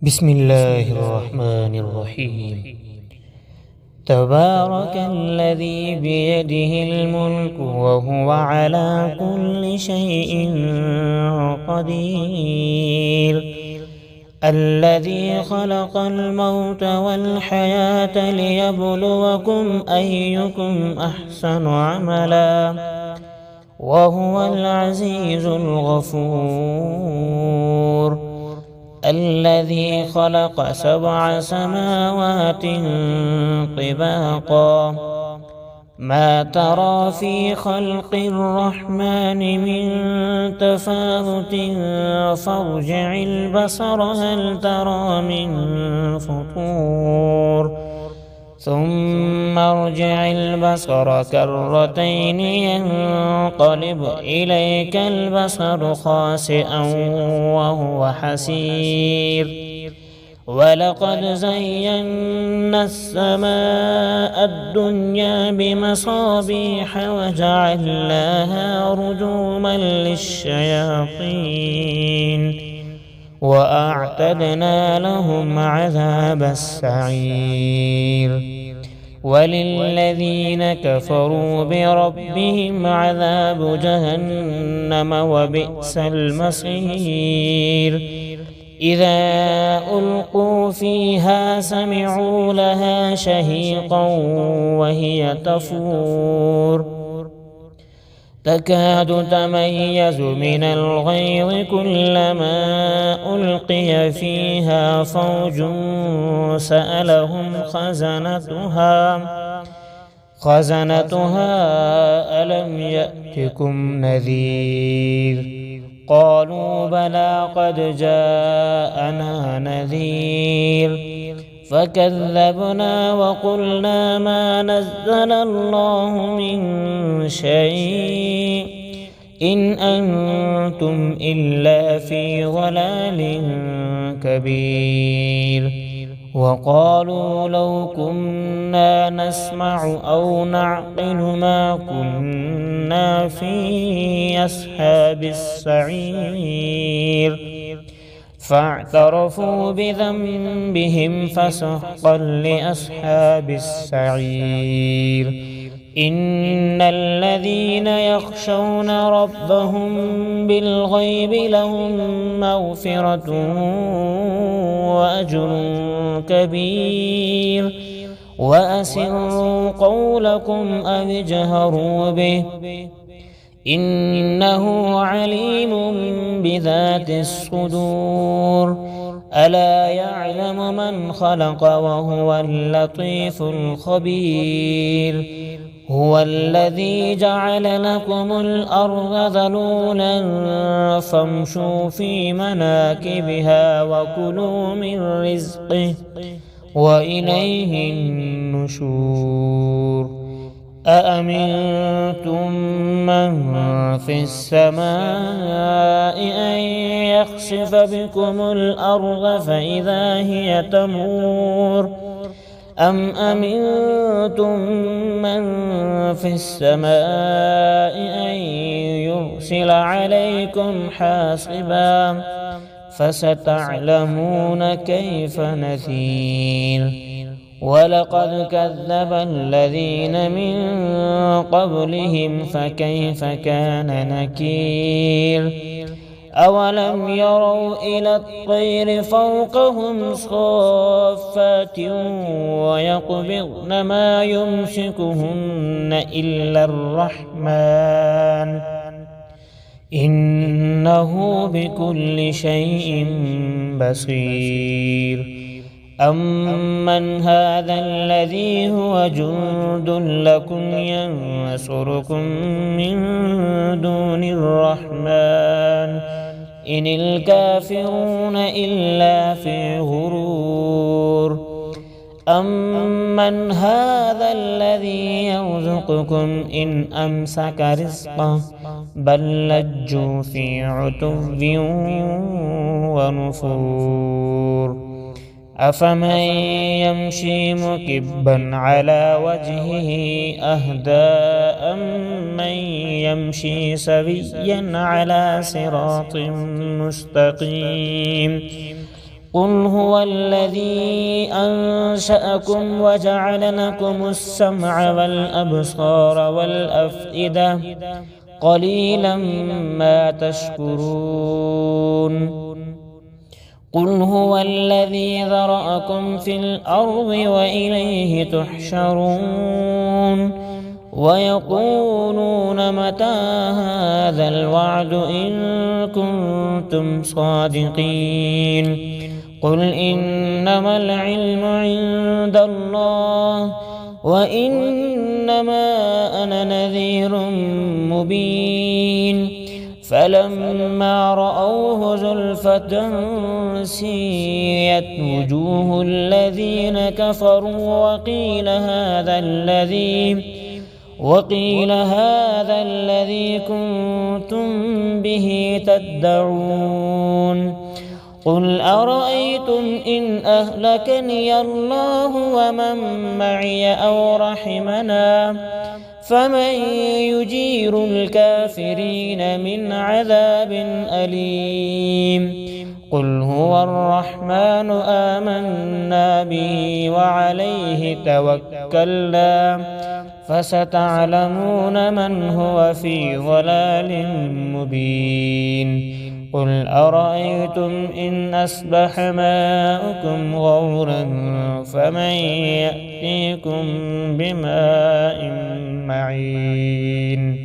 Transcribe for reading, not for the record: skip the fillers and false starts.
بسم الله الرحمن الرحيم. تبارك الذي بيده الملك وهو على كل شيء قدير، الذي خلق الموت والحياة ليبلوكم أيكم أحسن عملا وهو العزيز الغفور، الذي خلق 7 سماوات طباقا، ما ترى في خلق الرحمن من تفاوت فارجع البصر هل ترى من فطور، ثم ارجع البصر كرتين ينقلب إليك البصر خاسئا وهو حسير، ولقد زينا السماء الدنيا بمصابيح وجعلناها رجوما للشياطين وأعتدنا لهم عذاب السعير، وللذين كفروا بربهم عذاب جهنم وبئس المصير، إذا ألقوا فيها سمعوا لها شهيقا وهي تفور، تكاد تميز من الغيظ كلما ألقي فيها فوج سألهم خزنتها ألم يأتكم نذير، قالوا بلى قد جاءنا نذير، فكذبنا وقلنا ما نزل الله من شيء إن أنتم إلا في ضلال كبير، وقالوا لو كنا نسمع أو نعقل ما كنا في أصحاب السعير، فاعترفوا بذنبهم فسحقا لأصحاب السعير، إن الذين يخشون ربهم بالغيب لهم مغفرة وأجر كبير، وأسروا قولكم أو اجهروا به إنه عليم بذات الصدور، ألا يعلم من خلق وهو اللطيف الخبير، هو الذي جعل لكم الأرض ذلولا فامشوا في مناكبها وكلوا من رزقه وإليه النشور، أأمنتم من في السماء أن يخسف بكم الأرض فإذا هي تمور، أم أمنتم من في السماء أن يرسل عليكم حاصبا، فستعلمون كيف نذير، ولقد كذب الذين من قبلهم فكيف كان نكير، أولم يروا إلى الطير فوقهم صافات ويقبضن ما يمسكهن إلا الرحمن إنه بكل شيء بصير، أمن هذا الذي هو جند لكم ينصركم من دون الرحمن إن الكافرون إلا في غرور، أمن هذا الذي يرزقكم إن أمسك رزقه بل لجوا في عتو ونفور، أفمن يمشي مكبا على وجهه أهدى أمن يمشي سويا على صراط مستقيم قل هو الذي أنشأكم وجعل لكم السمع والأبصار والأفئدة قليلا ما تشكرون قل هو الذي ذرأكم في الأرض وإليه تحشرون ويقولون متى هذا الوعد إن كنتم صادقين قل إنما العلم عند الله وإنما أنا نذير مبين فلما رأوه زلفة سيئت وجوه الذين كفروا وقيل هذا الذي كنتم به تدعون قل أرأيتم إن أهلكني الله ومن معي أو رحمنا فمن يجير الكافرين من عذاب أليم قل هو الرحمن آمنا به وعليه توكلنا فستعلمون من هو في ضلال مبين قل أرأيتم إن أصبح ماؤكم غورا فمن يأتيكم بماء معين